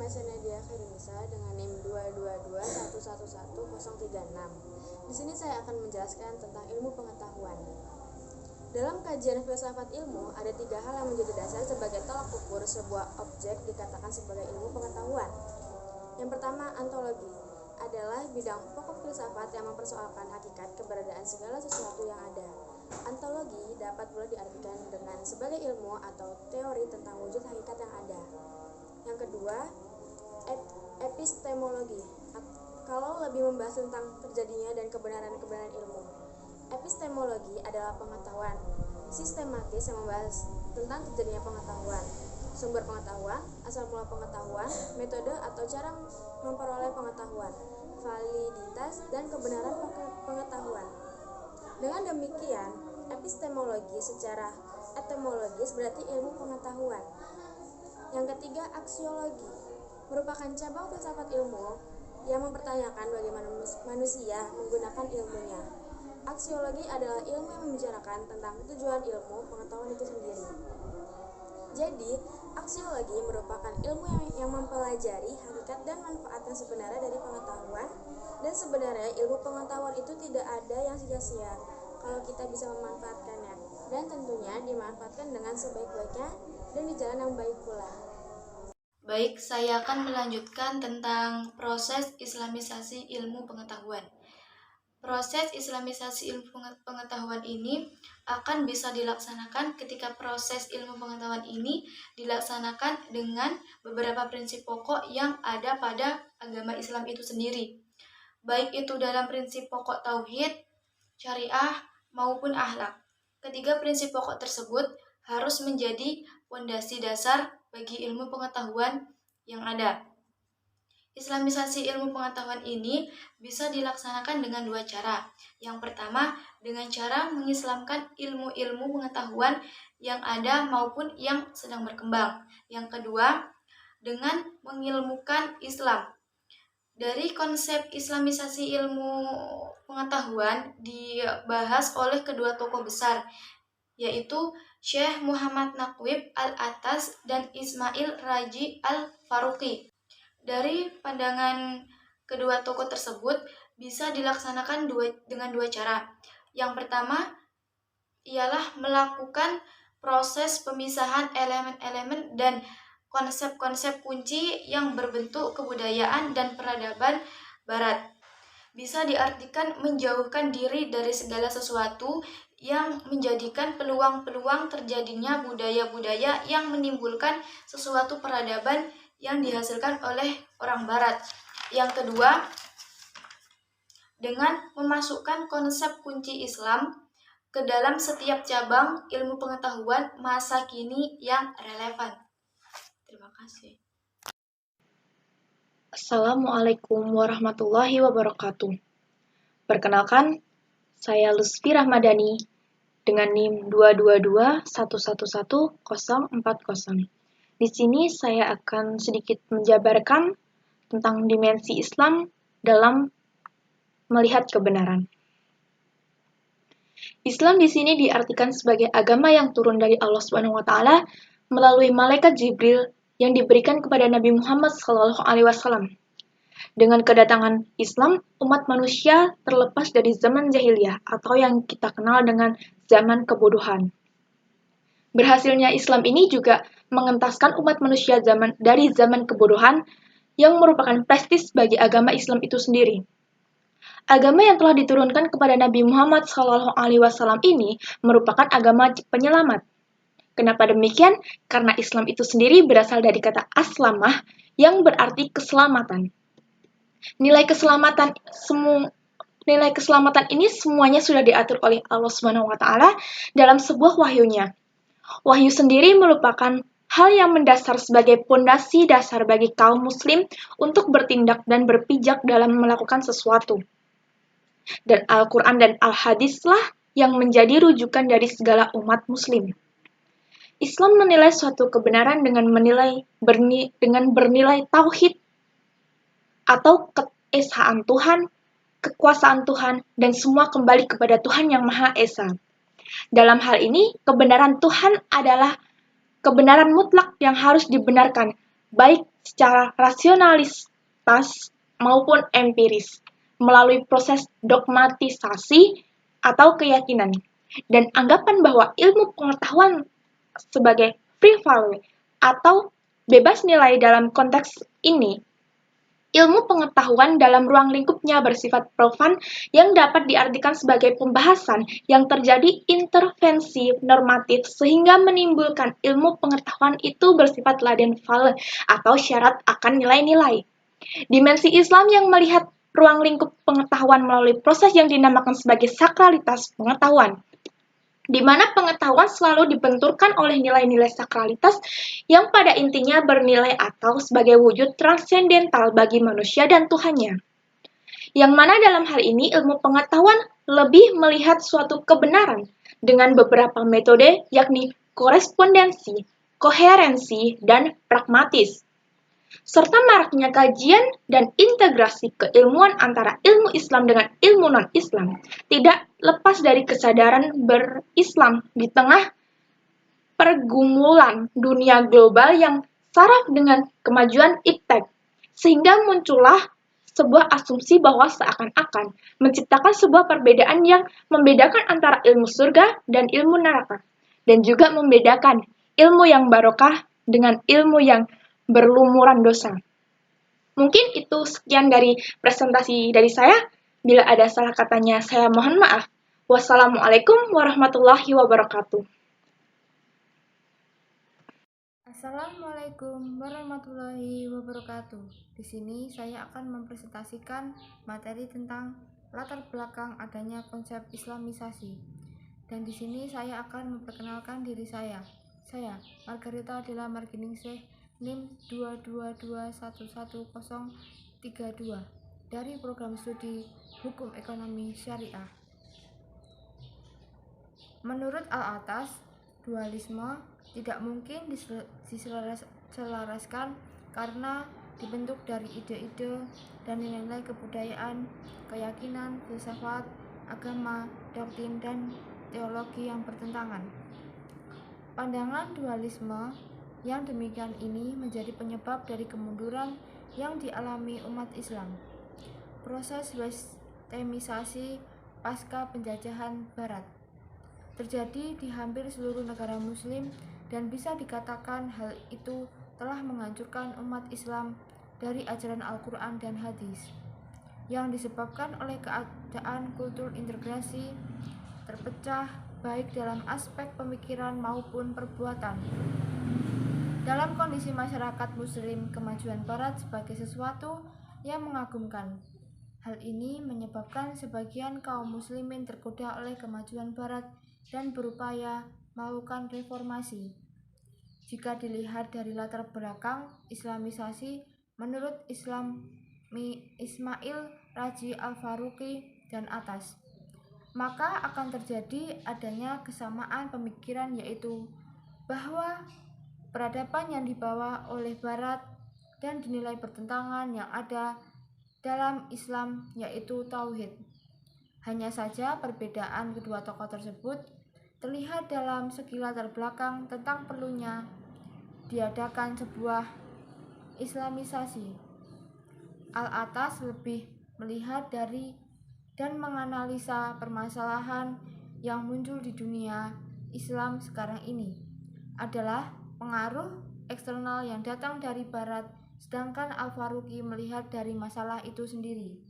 saya Nadia Khairunisa dengan NIM 222111036. Di sini saya akan menjelaskan tentang ilmu pengetahuan. Dalam kajian filsafat ilmu, ada 3 hal yang menjadi dasar sebagai tolak ukur sebuah objek dikatakan sebagai ilmu pengetahuan. Yang pertama, ontologi adalah bidang pokok filsafat yang mempersoalkan hakikat keberadaan segala sesuatu yang ada. Ontologi dapat pula diartikan dengan sebagai ilmu atau teori tentang wujud hakikat yang ada. Yang kedua, epistemologi. Kalau lebih membahas tentang terjadinya dan kebenaran-kebenaran ilmu. Epistemologi adalah pengetahuan sistematis yang membahas tentang terjadinya pengetahuan, sumber pengetahuan, asal mula pengetahuan, metode atau cara memperoleh pengetahuan, validitas dan kebenaran pengetahuan. Dengan demikian, epistemologi secara etimologis berarti ilmu pengetahuan. Yang ketiga, aksiologi merupakan cabang filsafat ilmu yang mempertanyakan bagaimana manusia menggunakan ilmunya. Aksiologi adalah ilmu yang membicarakan tentang tujuan ilmu pengetahuan itu sendiri. Jadi, aksiologi merupakan ilmu yang mempelajari hakikat dan manfaat yang sebenarnya dari pengetahuan, dan sebenarnya ilmu pengetahuan itu tidak ada yang sia-sia kalau kita bisa memanfaatkannya, dan tentunya dimanfaatkan dengan sebaik-baiknya dan di jalan yang baik pula. Baik, saya akan melanjutkan tentang proses islamisasi ilmu pengetahuan. Proses islamisasi ilmu pengetahuan ini akan bisa dilaksanakan ketika proses ilmu pengetahuan ini dilaksanakan dengan beberapa prinsip pokok yang ada pada agama Islam itu sendiri. Baik itu dalam prinsip pokok tauhid, syariah, maupun akhlak. Ketiga prinsip pokok tersebut harus menjadi fondasi dasar bagi ilmu pengetahuan yang ada. Islamisasi ilmu pengetahuan ini bisa dilaksanakan dengan 2 cara. Yang pertama, dengan cara mengislamkan ilmu-ilmu pengetahuan yang ada maupun yang sedang berkembang. Yang kedua, dengan mengilmukan Islam. Dari konsep islamisasi ilmu pengetahuan dibahas oleh kedua tokoh besar, yaitu Syekh Muhammad Naqib Al-Atas dan Ismail Raji Al-Faruqi. Dari pandangan kedua tokoh tersebut bisa dilaksanakan dengan 2 cara. Yang pertama ialah melakukan proses pemisahan elemen-elemen dan konsep-konsep kunci yang berbentuk kebudayaan dan peradaban Barat. Bisa diartikan menjauhkan diri dari segala sesuatu yang menjadikan peluang-peluang terjadinya budaya-budaya yang menimbulkan sesuatu peradaban yang dihasilkan oleh orang Barat. Yang kedua, dengan memasukkan konsep kunci Islam ke dalam setiap cabang ilmu pengetahuan masa kini yang relevan. Terima kasih. Assalamualaikum warahmatullahi wabarakatuh. Perkenalkan, saya Lutfi Rahmadani dengan NIM 222111040. Di sini saya akan sedikit menjabarkan tentang dimensi Islam dalam melihat kebenaran. Islam di sini diartikan sebagai agama yang turun dari Allah Subhanahu wa taala melalui malaikat Jibril yang diberikan kepada Nabi Muhammad SAW. Dengan kedatangan Islam, umat manusia terlepas dari zaman jahiliyah atau yang kita kenal dengan zaman kebodohan. Berhasilnya Islam ini juga mengentaskan umat manusia dari zaman kebodohan yang merupakan prestis bagi agama Islam itu sendiri. Agama yang telah diturunkan kepada Nabi Muhammad SAW ini merupakan agama penyelamat. Kenapa demikian? Karena Islam itu sendiri berasal dari kata aslamah yang berarti keselamatan. Nilai keselamatan ini semuanya sudah diatur oleh Allah Subhanahu wa taala dalam sebuah wahyunya. Wahyu sendiri merupakan hal yang mendasar sebagai pondasi dasar bagi kaum muslim untuk bertindak dan berpijak dalam melakukan sesuatu. Dan Al-Quran dan Al-Hadislah yang menjadi rujukan dari segala umat muslim. Islam menilai suatu kebenaran dengan bernilai tauhid atau keesaan Tuhan, kekuasaan Tuhan, dan semua kembali kepada Tuhan yang Maha Esa. Dalam hal ini, kebenaran Tuhan adalah kebenaran mutlak yang harus dibenarkan, baik secara rasionalitas maupun empiris, melalui proses dogmatisasi atau keyakinan, dan anggapan bahwa ilmu pengetahuan sebagai free value atau bebas nilai. Dalam konteks ini, ilmu pengetahuan dalam ruang lingkupnya bersifat profan yang dapat diartikan sebagai pembahasan yang terjadi intervensi normatif sehingga menimbulkan ilmu pengetahuan itu bersifat laden fale atau syarat akan nilai-nilai. Dimensi Islam yang melihat ruang lingkup pengetahuan melalui proses yang dinamakan sebagai sakralitas pengetahuan, di mana pengetahuan selalu dibenturkan oleh nilai-nilai sakralitas yang pada intinya bernilai atau sebagai wujud transendental bagi manusia dan Tuhannya. Yang mana dalam hal ini ilmu pengetahuan lebih melihat suatu kebenaran dengan beberapa metode, yakni korespondensi, koherensi, dan pragmatis, serta maraknya kajian dan integrasi keilmuan antara ilmu Islam dengan ilmu non-Islam, tidak lepas dari kesadaran berislam di tengah pergumulan dunia global yang syarat dengan kemajuan iptek, sehingga muncullah sebuah asumsi bahwa seakan-akan menciptakan sebuah perbedaan yang membedakan antara ilmu surga dan ilmu neraka, dan juga membedakan ilmu yang barokah dengan ilmu yang berlumuran dosa. Mungkin itu sekian dari presentasi dari saya. Bila ada salah katanya, saya mohon maaf. Wassalamualaikum warahmatullahi wabarakatuh. Assalamualaikum warahmatullahi wabarakatuh. Di sini saya akan mempresentasikan materi tentang latar belakang adanya konsep Islamisasi. Dan di sini saya akan memperkenalkan diri saya. Saya Margarita Della Marginingsih, NIM 222111032 dari program studi Hukum Ekonomi Syariah. Menurut Al-Atas, dualisme tidak mungkin diselaraskan karena dibentuk dari ide-ide dan nilai-nilai kebudayaan, keyakinan, filsafat, agama, doktrin, dan teologi yang bertentangan. Pandangan dualisme yang demikian ini menjadi penyebab dari kemunduran yang dialami umat Islam. Proses westemisasi pasca penjajahan Barat terjadi di hampir seluruh negara muslim dan bisa dikatakan hal itu telah menghancurkan umat Islam dari ajaran Al-Quran dan hadis, yang disebabkan oleh keadaan kultur integrasi terpecah baik dalam aspek pemikiran maupun perbuatan. Dalam kondisi masyarakat muslim, kemajuan Barat sebagai sesuatu yang mengagumkan. Hal ini menyebabkan sebagian kaum muslimin tergoda oleh kemajuan Barat dan berupaya melakukan reformasi. Jika dilihat dari latar belakang Islamisasi, menurut Ismail Raji Al-Faruqi dan Atas, maka akan terjadi adanya kesamaan pemikiran, yaitu bahwa peradaban yang dibawa oleh Barat dan dinilai bertentangan yang ada dalam Islam, yaitu Tauhid. Hanya saja perbedaan kedua tokoh tersebut terlihat dalam segi latar belakang tentang perlunya diadakan sebuah Islamisasi. Al-Atas lebih melihat dari dan menganalisa permasalahan yang muncul di dunia Islam sekarang ini adalah pengaruh eksternal yang datang dari Barat, sedangkan Al-Faruqi melihat dari masalah itu sendiri.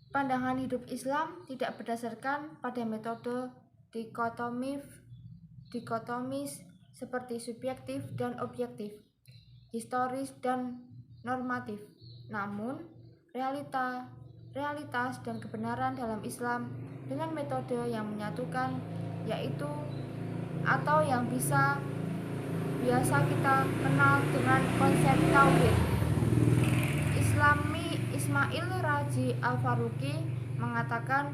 Pandangan hidup Islam tidak berdasarkan pada metode dikotomis seperti subjektif dan objektif, historis dan normatif. Namun, realitas dan kebenaran dalam Islam dengan metode yang menyatukan, yaitu atau yang biasa kita kenal dengan konsep tauhid. Ismail Raji Al-Faruqi mengatakan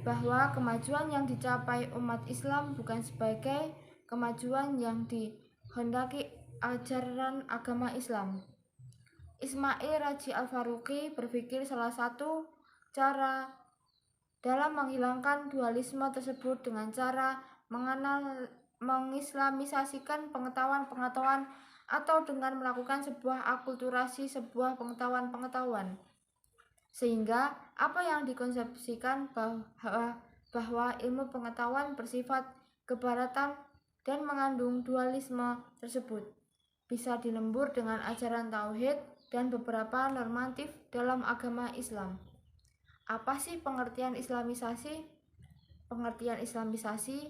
bahwa kemajuan yang dicapai umat Islam bukan sebagai kemajuan yang dikehendaki ajaran agama Islam. Ismail Raji Al-Faruqi berpikir salah satu cara dalam menghilangkan dualisme tersebut dengan cara mengislamisasikan pengetahuan-pengetahuan atau dengan melakukan sebuah akulturasi sebuah pengetahuan-pengetahuan. Sehingga apa yang dikonsepsikan bahwa ilmu pengetahuan bersifat kebaratan dan mengandung dualisme tersebut bisa dilembur dengan ajaran tauhid dan beberapa normatif dalam agama Islam. Apa sih pengertian islamisasi? Pengertian islamisasi,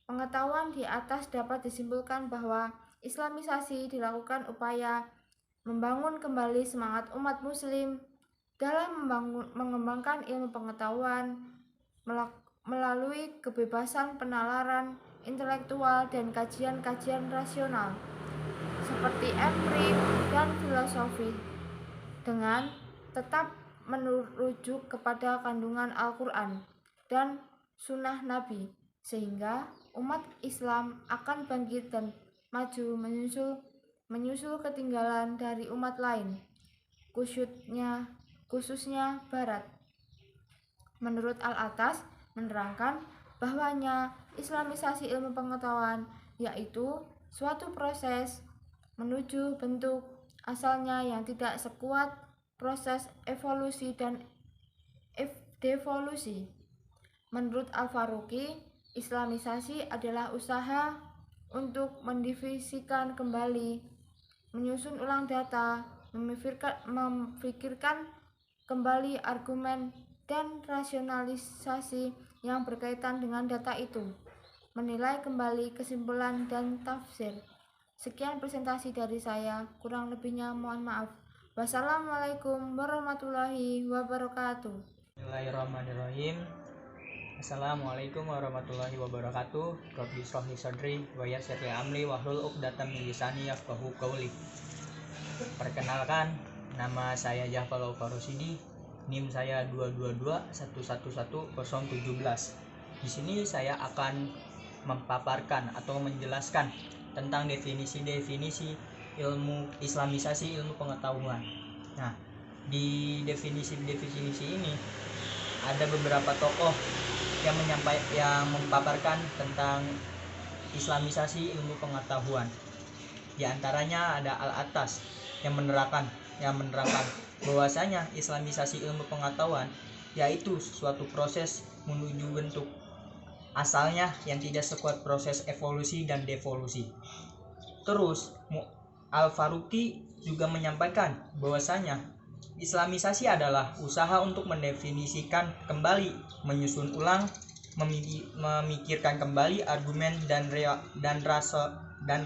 pengetahuan di atas dapat disimpulkan bahwa islamisasi dilakukan upaya membangun kembali semangat umat muslim dalam mengembangkan ilmu pengetahuan melalui kebebasan penalaran intelektual dan kajian-kajian rasional seperti empirik dan filosofi dengan tetap merujuk kepada kandungan Al-Quran dan sunnah Nabi, sehingga umat Islam akan bangkit dan maju menyusul ketinggalan dari umat lain, khususnya Barat. Menurut Al-Atas menerangkan bahwanya islamisasi ilmu pengetahuan yaitu suatu proses menuju bentuk asalnya yang tidak sekuat proses evolusi dan devolusi. Menurut Al-Faruqi, islamisasi adalah usaha untuk mendivisikan kembali, menyusun ulang data, memikirkan kembali argumen dan rasionalisasi yang berkaitan dengan data itu, menilai kembali kesimpulan dan tafsir. Sekian presentasi dari saya, kurang lebihnya mohon maaf. Wassalamualaikum warahmatullahi wabarakatuh. Bismillahirrahmanirrahim. Assalamualaikum warahmatullahi wabarakatuh. Rabbi shrah li sadri wa yassir li amri wahlul 'uqdatam min lisani yafqahu qawli. Perkenalkan, nama saya Jafar Al-Farosidi. NIM saya 222111017. Di sini saya akan memaparkan atau menjelaskan tentang definisi-definisi ilmu islamisasi ilmu pengetahuan. Nah, di definisi-definisi ini ada beberapa tokoh yang memaparkan tentang islamisasi ilmu pengetahuan. Di antaranya ada Al-Atas yang menerangkan bahwasanya islamisasi ilmu pengetahuan yaitu suatu proses menuju bentuk asalnya yang tidak sekuat proses evolusi dan devolusi. Terus Al-Faruqi juga menyampaikan bahwasanya islamisasi adalah usaha untuk mendefinisikan kembali, menyusun ulang, memikirkan kembali argumen dan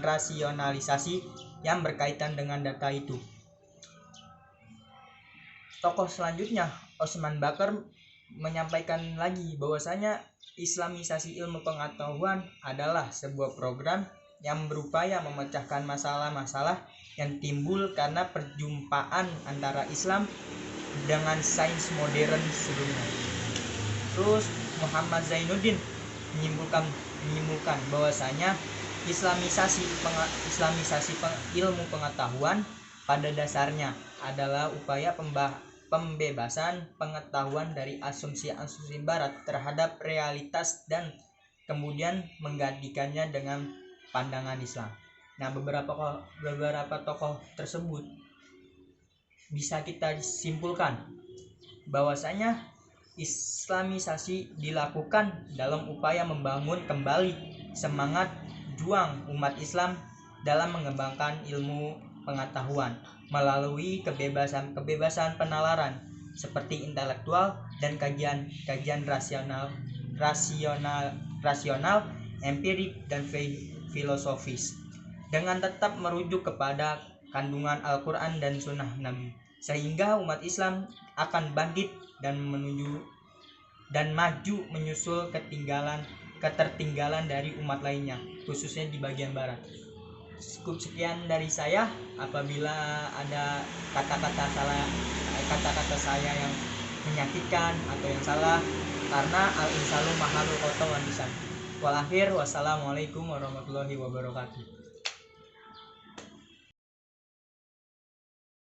rasionalisasi yang berkaitan dengan data itu. Tokoh selanjutnya, Osman Bakar, menyampaikan lagi bahwasanya islamisasi ilmu pengetahuan adalah sebuah program yang berupaya memecahkan masalah-masalah yang timbul karena perjumpaan antara Islam dengan sains modern sebelumnya. Terus Muhammad Zainuddin menyimpulkan bahwasanya islamisasi ilmu pengetahuan pada dasarnya adalah upaya pembebasan pengetahuan dari asumsi-asumsi barat terhadap realitas dan kemudian menggantikannya dengan pandangan Islam. Nah, beberapa tokoh tersebut bisa kita simpulkan bahwasanya islamisasi dilakukan dalam upaya membangun kembali semangat juang umat Islam dalam mengembangkan ilmu pengetahuan melalui kebebasan penalaran seperti intelektual dan kajian rasional, empirik dan filosofis, dengan tetap merujuk kepada kandungan Al-Quran dan Sunnah Nabi, sehingga umat Islam akan bangkit dan maju menyusul ketertinggalan dari umat lainnya, khususnya di bagian barat. Cukup sekian dari saya. Apabila ada kata-kata saya yang menyakitkan atau yang salah, karena al-insalu mahalul qota wa lisan. Wal akhir, wassalamualaikum warahmatullahi wabarakatuh.